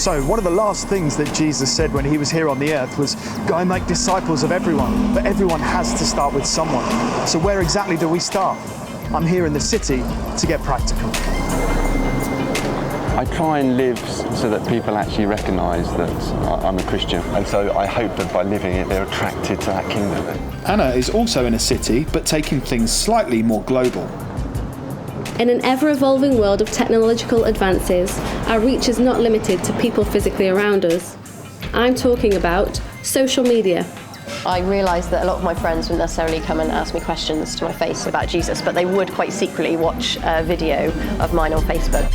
So one of the last things that Jesus said when he was here on the earth was, go and make disciples of everyone. But everyone has to start with someone. So where exactly do we start? I'm here in the city to get practical. I try and live so that people actually recognise that I'm a Christian, and so I hope that by living it they're attracted to that kingdom. Anna is also in a city, but taking things slightly more global. In an ever-evolving world of technological advances, our reach is not limited to people physically around us. I'm talking about social media. I realised that a lot of my friends wouldn't necessarily come and ask me questions to my face about Jesus, but they would quite secretly watch a video of mine on Facebook.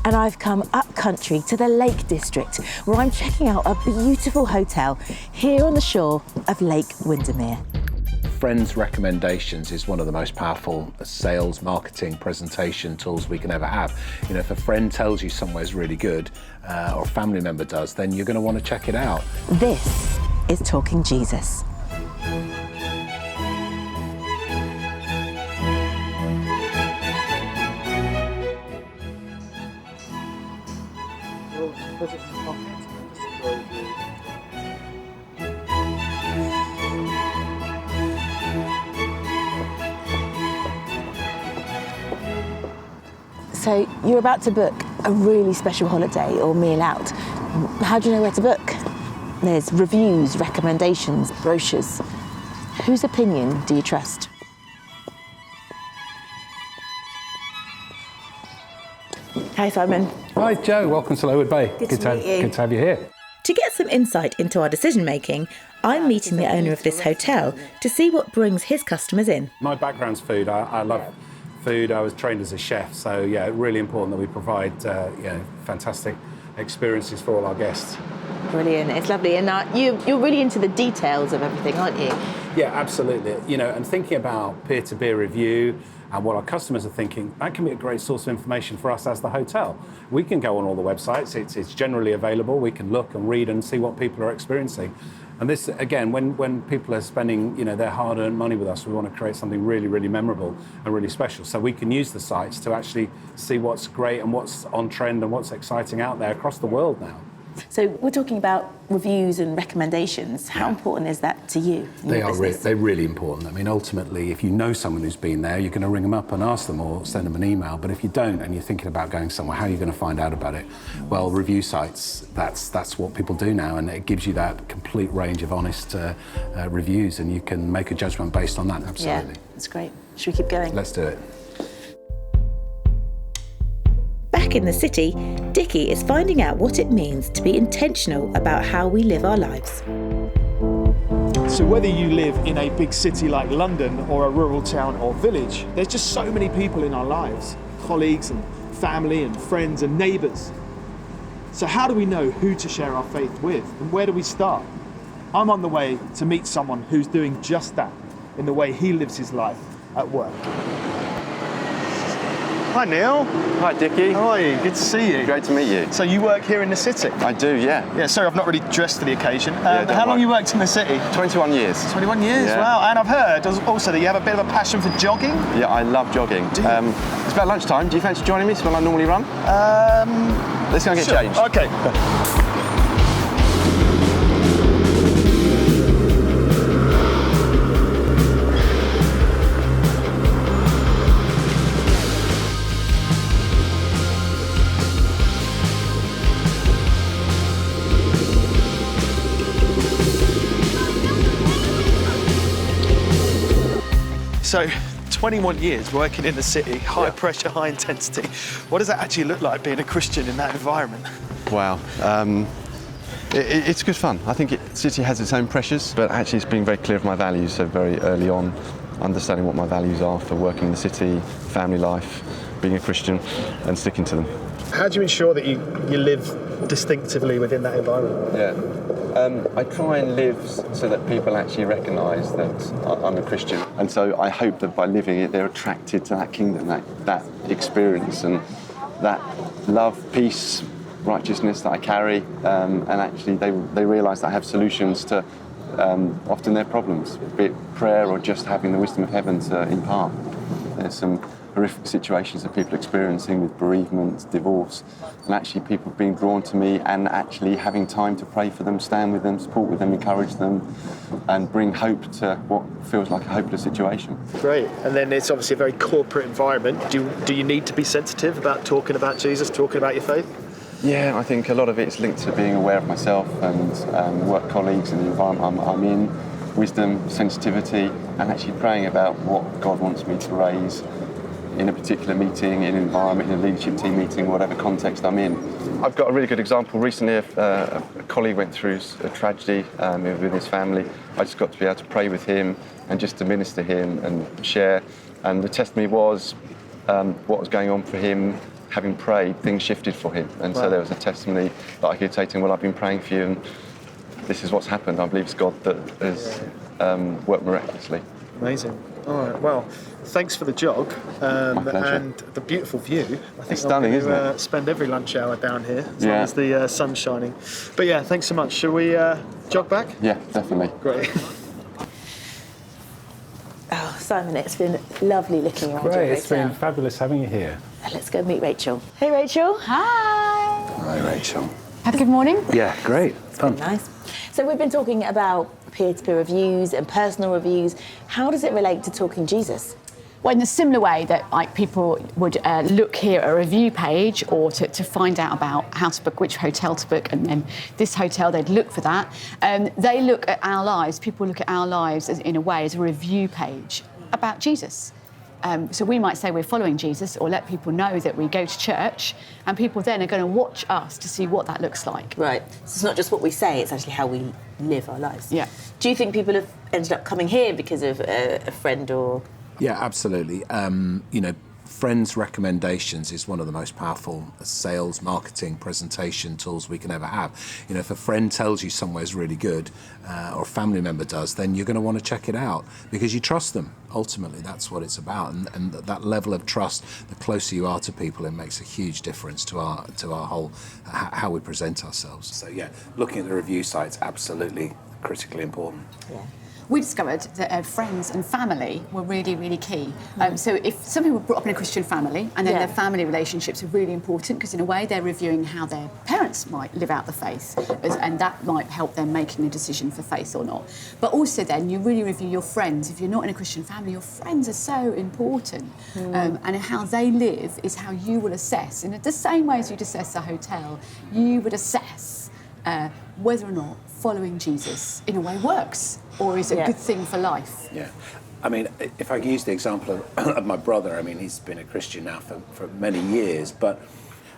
And I've come up country to the Lake District, where I'm checking out a beautiful hotel here on the shore of Lake Windermere. Friends' recommendations is one of the most powerful sales, marketing, presentation tools we can ever have. You know, if a friend tells you somewhere's really good, or a family member does, then you're going to want to check it out. This is Talking Jesus. So you're about to book a really special holiday or meal out. How do you know where to book? There's reviews, recommendations, brochures. Whose opinion do you trust? Hi, Simon. Hi, Joe. Welcome to Lowood Bay. Good to meet you. Good to have you here. To get some insight into our decision-making, I'm meeting the owner of this hotel to see what brings his customers in. My background's food. I love food. I was trained as a chef, so yeah, really important that we provide fantastic experiences for all our guests. Brilliant, it's lovely. And you're really into the details of everything, aren't you? Yeah, absolutely. You know, and thinking about peer-to-peer review and what our customers are thinking, that can be a great source of information for us as the hotel. We can go on all the websites, it's generally available, we can look and read and see what people are experiencing. And this, again, when people are spending, their hard-earned money with us, we want to create something really, really memorable and really special. So we can use the sites to actually see what's great and what's on trend and what's exciting out there across the world now. So we're talking about reviews and recommendations. How important is that to you? They're really important. I mean, ultimately, if you know someone who's been there, you're going to ring them up and ask them or send them an email. But if you don't and you're thinking about going somewhere, how are you going to find out about it? Well, review sites, that's what people do now, and it gives you that complete range of honest reviews, and you can make a judgment based on that, absolutely. Yeah, that's great. Should we keep going? Let's do it. Back in the city, Dickie is finding out what it means to be intentional about how we live our lives. So whether you live in a big city like London or a rural town or village, there's just so many people in our lives, colleagues and family and friends and neighbours. So how do we know who to share our faith with, and where do we start? I'm on the way to meet someone who's doing just that in the way he lives his life at work. Hi Neil. Hi Dickie. How are you? Good to see you. Great to meet you. So you work here in the city? I do, yeah. Yeah, sorry I've not really dressed for the occasion. Don't how long worry. you worked in the city? 21 years. 21 years, Yeah. wow. And I've heard also that you have a bit of a passion for jogging? Yeah, I love jogging. Do you? It's about lunchtime. Do you fancy joining me? It's when I normally run. Let's go and get Sure. changed. Okay. So, 21 years working in the city, high pressure, high intensity. What does that actually look like being a Christian in that environment? Wow. It's good fun. I think the city has its own pressures, but actually it's being very clear of my values, so very early on, understanding what my values are for working in the city, family life, being a Christian, and sticking to them. How do you ensure that you live distinctively within that environment? Yeah. I try and live so that people actually recognise that I'm a Christian. And so I hope that by living it, they're attracted to that kingdom, that experience, and that love, peace, righteousness that I carry. And actually they realise that I have solutions to often their problems, be it prayer or just having the wisdom of heaven to impart. There's some horrific situations that people are experiencing with bereavement, divorce, and actually people being drawn to me and actually having time to pray for them, stand with them, support with them, encourage them, and bring hope to what feels like a hopeless situation. Great. And then it's obviously a very corporate environment. Do you need to be sensitive about talking about Jesus, talking about your faith? Yeah, I think a lot of it's linked to being aware of myself and work colleagues and the environment I'm in, wisdom, sensitivity, and actually praying about what God wants me to raise in a particular meeting, in an environment, in a leadership team meeting, whatever context I'm in. I've got a really good example. Recently, a colleague went through a tragedy with his family. I just got to be able to pray with him and just to minister him and share. And the testimony was what was going on for him. Having prayed, things shifted for him. And so there was a testimony that I could say to him, well, I've been praying for you and this is what's happened. I believe it's God that has worked miraculously. Amazing. All right, well, thanks for the jog and the beautiful view. I think it's stunning, I'm isn't it? Spend every lunch hour down here as long as the sun's shining. But yeah, thanks so much. Shall we jog back? Yeah, definitely. Great. Oh, Simon, it's been lovely looking around your Great, it's hotel. been fabulous having you here. Let's go meet Rachel. Hey, Rachel. Hi. Hi, Rachel. Had a good morning? Yeah, great. Fun. Nice. So we've been talking about peer-to-peer reviews and personal reviews. How does it relate to talking Jesus? Well, in a similar way that people would look here at a review page or to find out about how to book, which hotel to book, and then this hotel, they'd look for that. They look at our lives, people look at our lives in a way as a review page about Jesus. So we might say we're following Jesus or let people know that we go to church, and people then are going to watch us to see what that looks like. Right. So it's not just what we say, it's actually how we live our lives. Yeah. Do you think people have ended up coming here because of a friend or... Yeah, absolutely. Friends' recommendations is one of the most powerful sales, marketing, presentation tools we can ever have. If a friend tells you somewhere's really good, or a family member does, then you're going to want to check it out because you trust them. Ultimately, that's what it's about, and that level of trust, the closer you are to people, it makes a huge difference to our whole how we present ourselves. So yeah, looking at the review sites, absolutely critically important. Yeah. We discovered that friends and family were really, really key. So if some people were brought up in a Christian family, and then their family relationships are really important because in a way they're reviewing how their parents might live out the faith, and that might help them making a decision for faith or not. But also then you really review your friends. If you're not in a Christian family, your friends are so important. And how they live is how you will assess. In the same way as you'd assess a hotel, you would assess whether or not following Jesus in a way works, or is it a good thing for life? Yeah. I mean, if I use the example of my brother, I mean, he's been a Christian now for many years, but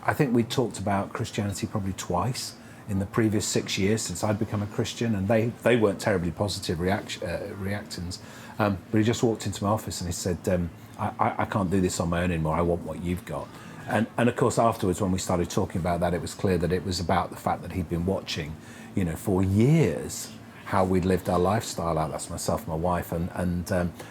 I think we talked about Christianity probably twice in the previous 6 years since I'd become a Christian, and they weren't terribly positive reactions. But he just walked into my office and he said, I can't do this on my own anymore, I want what you've got. And of course, afterwards, when we started talking about that, it was clear that it was about the fact that he'd been watching, for years, how we'd lived our lifestyle out. That's myself and my wife, and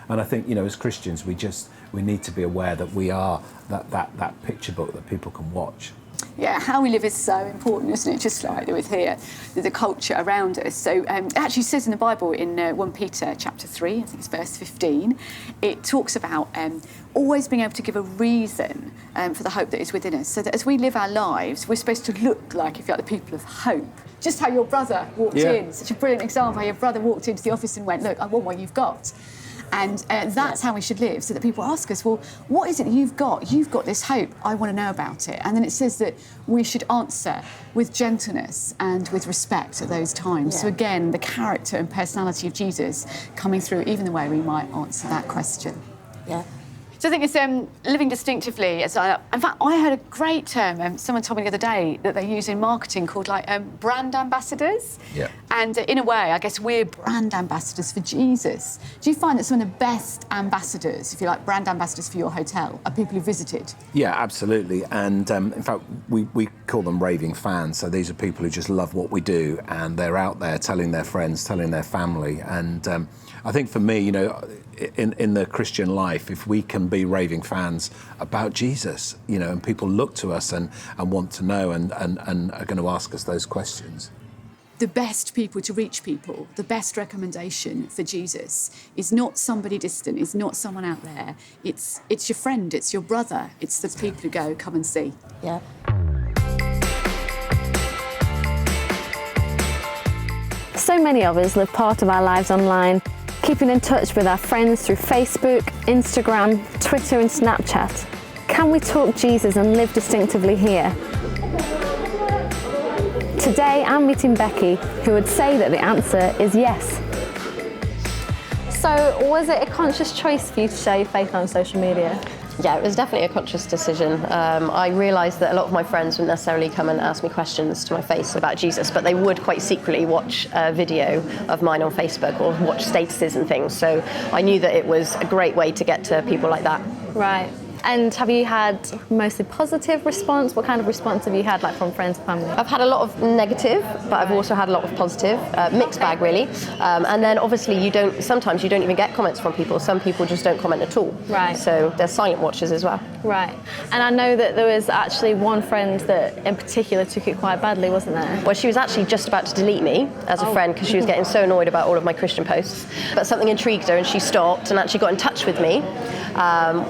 I think as Christians, we need to be aware that we are that picture book that people can watch. Yeah, how we live is so important, isn't it? Just like with here, the culture around us. So it actually says in the Bible in 1 Peter chapter 3, I think it's verse 15, it talks about always being able to give a reason for the hope that is within us. So that as we live our lives, we're supposed to look like, if you like, the people of hope. Just how your brother walked in, such a brilliant example, how your brother walked into the office and went, look, I want what you've got. And that's how we should live, so that people ask us, well, what is it that you've got? You've got this hope. I want to know about it. And then it says that we should answer with gentleness and with respect at those times. Yeah. So again, the character and personality of Jesus coming through, even the way we might answer that question. Yeah. So I think it's living distinctively. In fact, I heard a great term, someone told me the other day, that they use in marketing called brand ambassadors. Yeah. And in a way, I guess we're brand ambassadors for Jesus. Do you find that some of the best ambassadors, if you like, brand ambassadors for your hotel, are people who visited? Yeah, absolutely. And in fact, we call them raving fans. So these are people who just love what we do, and they're out there telling their friends, telling their family. And I think for me, in the Christian life, if we can be raving fans about Jesus, and people look to us and want to know and are going to ask us those questions. the best people to reach people, the best recommendation for Jesus is not somebody distant, it's not someone out there. It's your friend, it's your brother, it's the people who go, come and see. Yeah. So many of us live part of our lives online, keeping in touch with our friends through Facebook, Instagram, Twitter and Snapchat. Can we talk Jesus and live distinctively here? Today I'm meeting Becky, who would say that the answer is yes. So was it a conscious choice for you to share your faith on social media? Yeah, it was definitely a conscious decision. I realised that a lot of my friends wouldn't necessarily come and ask me questions to my face about Jesus, but they would quite secretly watch a video of mine on Facebook or watch statuses and things. So I knew that it was a great way to get to people like that. Right. And have you had mostly positive response? What kind of response have you had, like from friends and family? I've had a lot of negative, but I've also had a lot of positive, mixed bag really. And then obviously sometimes you don't even get comments from people. Some people just don't comment at all. Right. So there's silent watchers as well. Right. And I know that there was actually one friend that in particular took it quite badly, wasn't there? Well, she was actually just about to delete me as a friend because she was getting so annoyed about all of my Christian posts. But something intrigued her and she stopped and actually got in touch with me.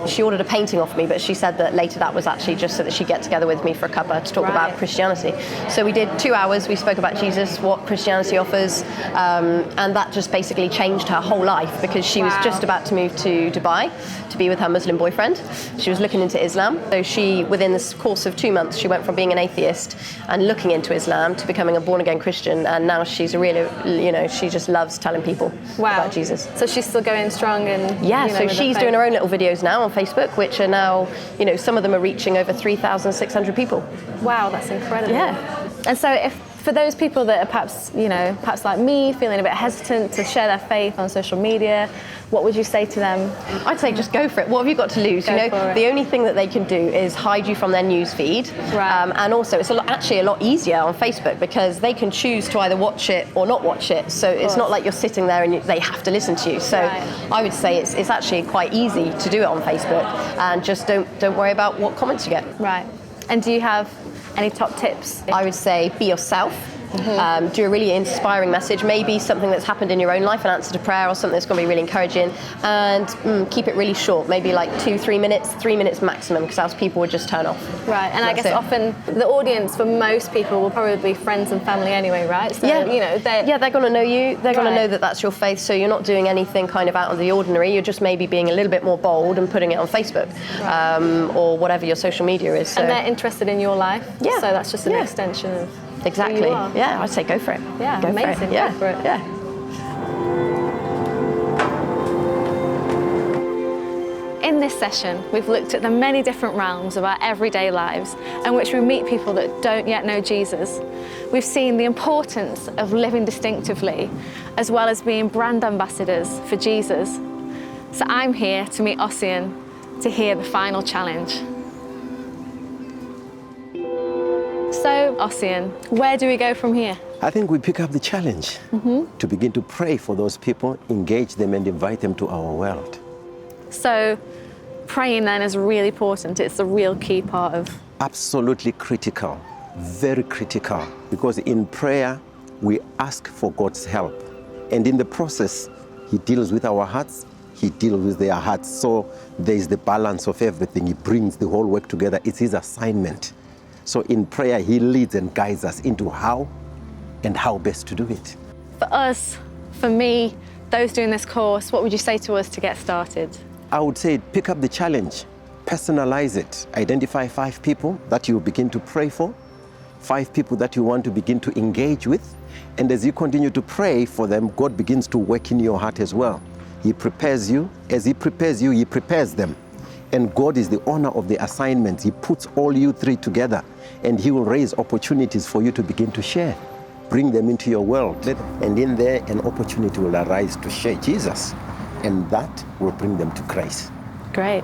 She ordered a painting off me, but she said that later that was actually just so that she'd get together with me for a cuppa to talk about Christianity. So we did 2 hours, we spoke about Jesus, what Christianity offers, and that just basically changed her whole life because she was just about to move to Dubai to be with her Muslim boyfriend. She was looking into Islam. So she, within the course of 2 months, she went from being an atheist and looking into Islam to becoming a born-again Christian, and now she's a really, she just loves telling people about Jesus. So she's still going strong and... Yeah, so she's doing her own little videos now on Facebook, which are now, some of them are reaching over 3,600 people. Wow, that's incredible. Yeah. And so for those people that are perhaps like me, feeling a bit hesitant to share their faith on social media, what would you say to them? I'd say just go for it. What have you got to lose? The only thing that they can do is hide you from their news feed. Right. And also, it's actually a lot easier on Facebook because they can choose to either watch it or not watch it. So it's not like you're sitting there and they have to listen to you. So I would say it's actually quite easy to do it on Facebook, and just don't worry about what comments you get. Right. And do you have any top tips? I would say be yourself. Do a really inspiring message, maybe something that's happened in your own life, an answer to prayer or something that's going to be really encouraging, and keep it really short, maybe like 2-3 minutes, 3 minutes maximum, because else people would just turn off. Right, and I guess often the audience for most people will probably be friends and family anyway, right? So, they're going to know you, they're going to know that that's your faith, so you're not doing anything kind of out of the ordinary, you're just maybe being a little bit more bold and putting it on Facebook, or whatever your social media is. So. And they're interested in your life, so that's just an extension of... Exactly. Yeah, I'd say go for it. Yeah, go amazing. For it. Yeah. Go for it. Yeah. In this session, we've looked at the many different realms of our everyday lives in which we meet people that don't yet know Jesus. We've seen the importance of living distinctively, as well as being brand ambassadors for Jesus. So I'm here to meet Ossian to hear the final challenge. So, Ossian, where do we go from here? I think we pick up the challenge to begin to pray for those people, engage them and invite them to our world. So, praying then is really important. It's a real key part of... Absolutely critical, very critical, because in prayer, we ask for God's help. And in the process, He deals with our hearts, He deals with their hearts. So there is the balance of everything. He brings the whole work together. It's His assignment. So in prayer, He leads and guides us into how best to do it. For us, for me, those doing this course, what would you say to us to get started? I would say pick up the challenge, personalize it. Identify 5 people that you begin to pray for, 5 people that you want to begin to engage with. And as you continue to pray for them, God begins to work in your heart as well. He prepares you. As He prepares you, He prepares them. And God is the owner of the assignments. He puts all you 3 together, and He will raise opportunities for you to begin to share. Bring them into your world. And in there, an opportunity will arise to share Jesus. And that will bring them to Christ. Great.